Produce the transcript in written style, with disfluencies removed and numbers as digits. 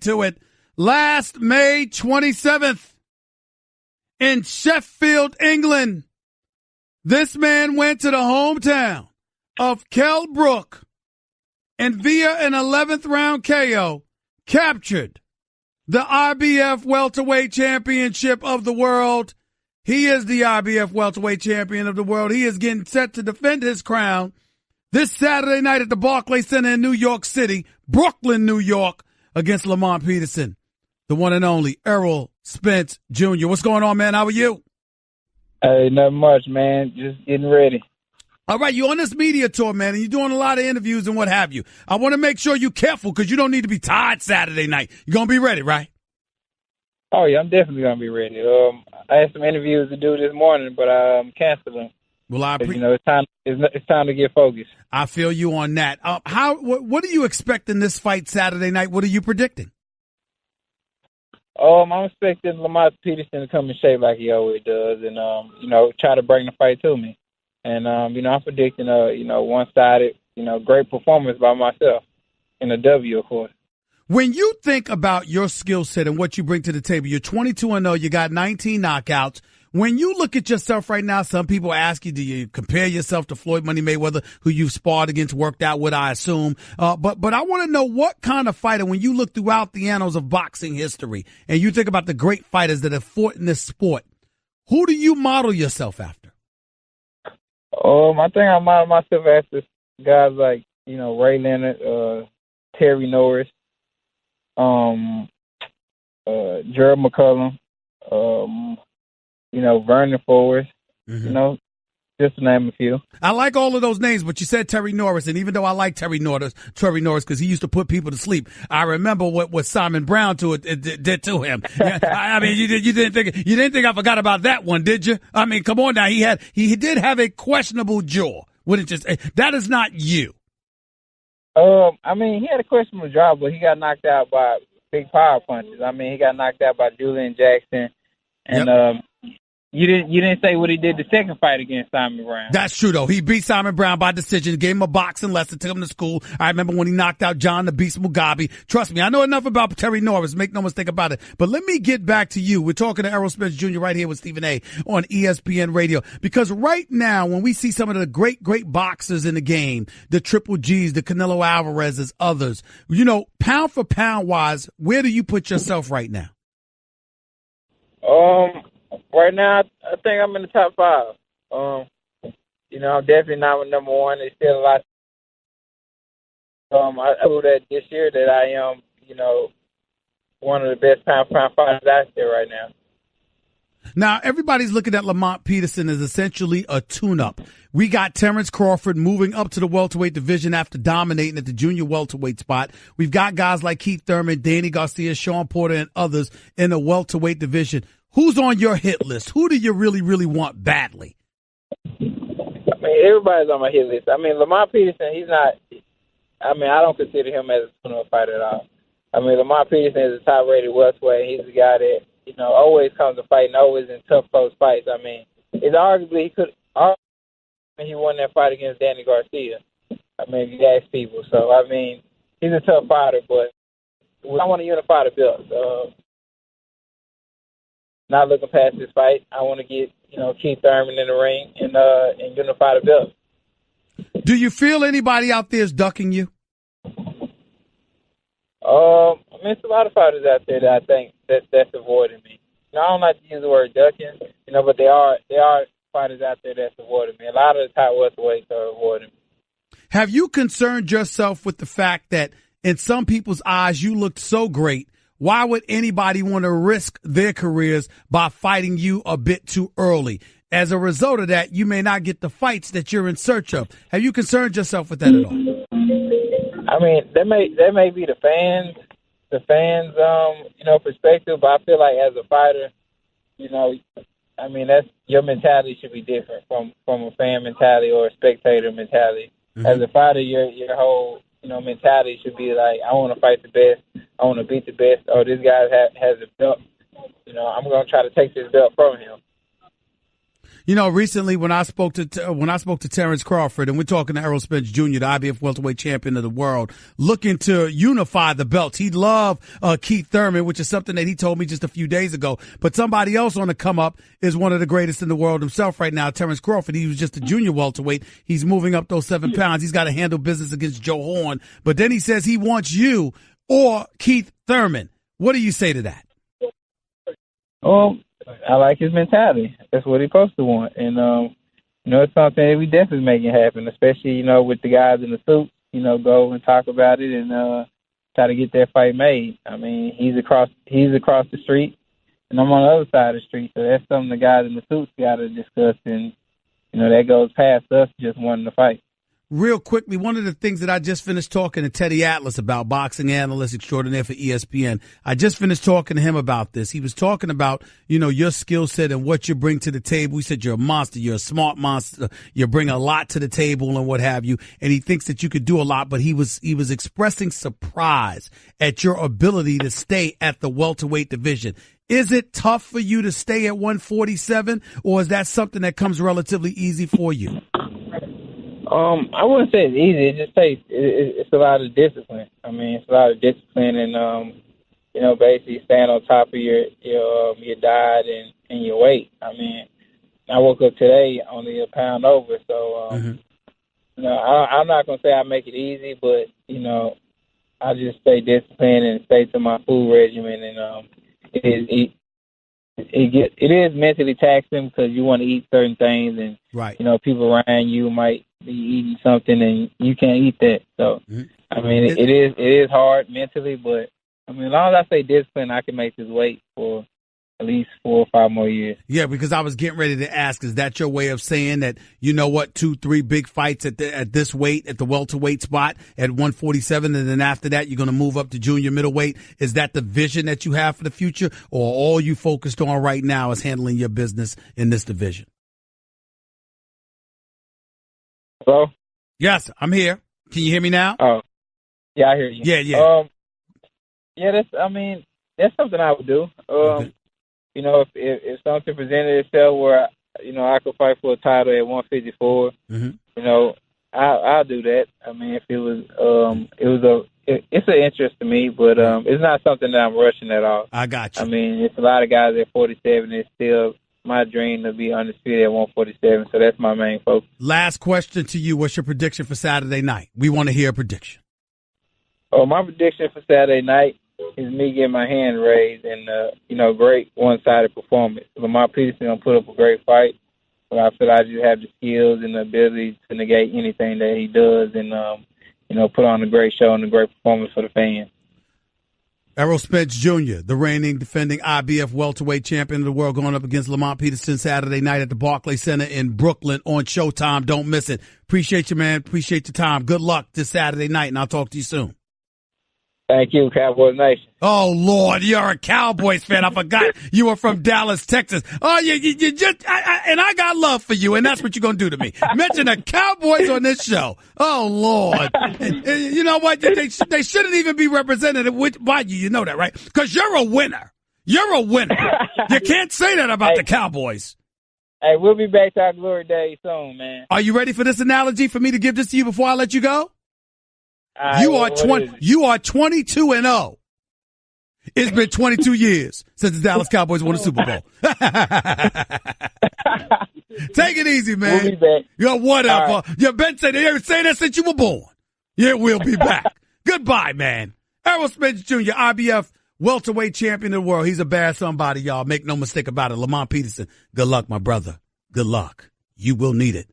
To it. Last May 27th in Sheffield, England, this man went to the hometown of Kell Brook and via an 11th round KO captured the IBF welterweight championship of the world. He is the IBF welterweight champion of the world. He is getting set to defend his crown this Saturday night at the Barclays Center in New York City, Brooklyn, New York, against Lamont Peterson, the one and only Errol Spence Jr. What's going on, man? How are you? Hey, nothing much, man. Just getting ready. All right, you're on this media tour, man, and you're doing a lot of interviews and what have you. I want to make sure you're careful because you don't need to be tired Saturday night. You're going to be ready, right? Oh, yeah, I'm definitely going to be ready. I had some interviews to do this morning, but I canceled them. Well, it's time to get focused. I feel you on that. What do you expect in this fight Saturday night? What are you predicting? I'm expecting Lamont Peterson to come in shape like he always does, and try to bring the fight to me. And I'm predicting one-sided, great performance by myself, and a W, of course. When you think about your skill set and what you bring to the table, you're 22-0, you got 19 knockouts. When you look at yourself right now, some people ask you, do you compare yourself to Floyd Money Mayweather, who you've sparred against, worked out with, I assume. But I want to know what kind of fighter, when you look throughout the annals of boxing history and you think about the great fighters that have fought in this sport, who do you model yourself after? I think I model myself after guys like, Ray Leonard, Terry Norris, Gerald McCullum, Vernon Forrest, just to name a few. I like all of those names, but you said Terry Norris, and even though I like Terry Norris because he used to put people to sleep, I remember what Simon Brown did to him. I mean, you didn't think I forgot about that one, did you? I mean, come on now, he did have a questionable jaw. That is not you. He had a questionable jaw, but he got knocked out by big power punches. He got knocked out by Julian Jackson, and yep. You didn't say what he did the second fight against Simon Brown. That's true, though. He beat Simon Brown by decision, gave him a boxing lesson, took him to school. I remember when he knocked out John the Beast Mugabe. Trust me, I know enough about Terry Norris. Make no mistake about it. But let me get back to you. We're talking to Errol Spence Jr. right here with Stephen A. on ESPN Radio. Because right now, when we see some of the great boxers in the game, the Triple Gs, the Canelo Alvarez's, others, pound for pound wise, where do you put yourself right now? Right now, I think I'm in the top 5. I'm definitely not number 1. There's still a lot. I know that this year that I am, one of the best pound fighters out there right now. Now, everybody's looking at Lamont Peterson as essentially a tune-up. We got Terrence Crawford moving up to the welterweight division after dominating at the junior welterweight spot. We've got guys like Keith Thurman, Danny Garcia, Sean Porter, and others in the welterweight division. Who's on your hit list? Who do you really, really want badly? Everybody's on my hit list. Lamont Peterson, he's not – I don't consider him as a tune-up fighter at all. Lamont Peterson is a top-rated welterweight. He's a guy that, always comes to fight and always in tough, close fights. It's arguably he won that fight against Danny Garcia. If you ask people. So, he's a tough fighter, but I want to unify the belts. Not looking past this fight. I want to get, Keith Thurman in the ring and unify the belt. Do you feel anybody out there is ducking you? There's a lot of fighters out there that I think that's avoiding me. I don't like to use the word ducking, but there are fighters out there that's avoiding me. A lot of the top welterweights are avoiding me. Have you concerned yourself with the fact that in some people's eyes you looked so great? Why would anybody want to risk their careers by fighting you a bit too early? As a result of that, you may not get the fights that you're in search of. Have you concerned yourself with that at all? That may be the fans' perspective, but I feel like as a fighter, that's your mentality should be different from a fan mentality or a spectator mentality. Mm-hmm. As a fighter, your whole mentality should be like, I want to fight the best. I want to beat the best. Oh, this guy has a belt. I'm going to try to take this belt from him. You know, recently when I spoke to Terrence Crawford, and we're talking to Errol Spence Jr., the IBF welterweight champion of the world, looking to unify the belts. He'd love Keith Thurman, which is something that he told me just a few days ago. But somebody else on the come up is one of the greatest in the world himself right now, Terrence Crawford. He was just a junior welterweight. He's moving up those 7 pounds. He's got to handle business against Joe Horn. But then he says he wants you or Keith Thurman. What do you say to that? I like his mentality. That's what he's supposed to want. And, it's something that we definitely make it happen, especially, with the guys in the suits, go and talk about it and try to get that fight made. I mean, he's across the street, and I'm on the other side of the street. So that's something the guys in the suits got to discuss. And, that goes past us just wanting to fight. Real quickly, one of the things that I just finished talking to Teddy Atlas about, boxing analyst extraordinaire for ESPN, I just finished talking to him about this. He was talking about, your skill set and what you bring to the table. He said you're a monster. You're a smart monster. You bring a lot to the table and what have you. And he thinks that you could do a lot, but he was expressing surprise at your ability to stay at the welterweight division. Is it tough for you to stay at 147, or is that something that comes relatively easy for you? I wouldn't say it's easy. It just takes it's a lot of discipline. I mean, it's a lot of discipline, and basically staying on top of your diet and your weight. I mean, I woke up today only a pound over, so I'm not gonna say I make it easy, but I just stay disciplined and stay to my food regimen, and it is mentally taxing because you want to eat certain things, and right. People around you might be eating something and you can't eat that. So I mean, it is hard mentally, but I mean, as long as I stay disciplined, I can make this weight for at least 4 or 5 more years. Yeah, because I was getting ready to ask, is that your way of saying that, 2-3 big fights at this weight, at the welterweight spot at 147, and then after that you're going to move up to junior middleweight? Is that the vision that you have for the future, or all you focused on right now is handling your business in this division? Hello? Yes, I'm here. Can you hear me now? Oh, yeah, I hear you. Yeah. That's something I would do. Okay. If something presented itself where, I could fight for a title at 154, I'll do that. I mean, if it was, it's an interest to me, but it's not something that I'm rushing at all. I got you. I mean, it's a lot of guys at 47. It's still my dream to be undisputed at 147, so that's my main focus. Last question to you. What's your prediction for Saturday night? We want to hear a prediction. Oh, my prediction for Saturday night is me getting my hand raised and, great one-sided performance. Lamar Peterson going to put up a great fight, but I feel I just have the skills and the ability to negate anything that he does and, put on a great show and a great performance for the fans. Errol Spence Jr., the reigning, defending IBF welterweight champion of the world, going up against Lamont Peterson Saturday night at the Barclays Center in Brooklyn on Showtime. Don't miss it. Appreciate you, man. Appreciate your time. Good luck this Saturday night, and I'll talk to you soon. Thank you, Cowboys Nation. Oh, Lord, you're a Cowboys fan. I forgot you were from Dallas, Texas. Oh, you just, and I got love for you, and that's what you're going to do to me. Mention the Cowboys on this show. Oh, Lord. And you know what? They shouldn't even be represented by you. You know that, right? Because you're a winner. You're a winner. You can't say that about the Cowboys. Hey, we'll be back to our glory days soon, man. Are you ready for this analogy for me to give this to you before I let you go? You are 22-0. It's been 22 years since the Dallas Cowboys won the Super Bowl. Take it easy, man. We'll be back. Yo, whatever. Right. You've been saying that since you were born. Yeah, we'll be back. Goodbye, man. Errol Spence Jr., IBF welterweight champion of the world. He's a bad somebody, y'all. Make no mistake about it. Lamont Peterson, good luck, my brother. Good luck. You will need it.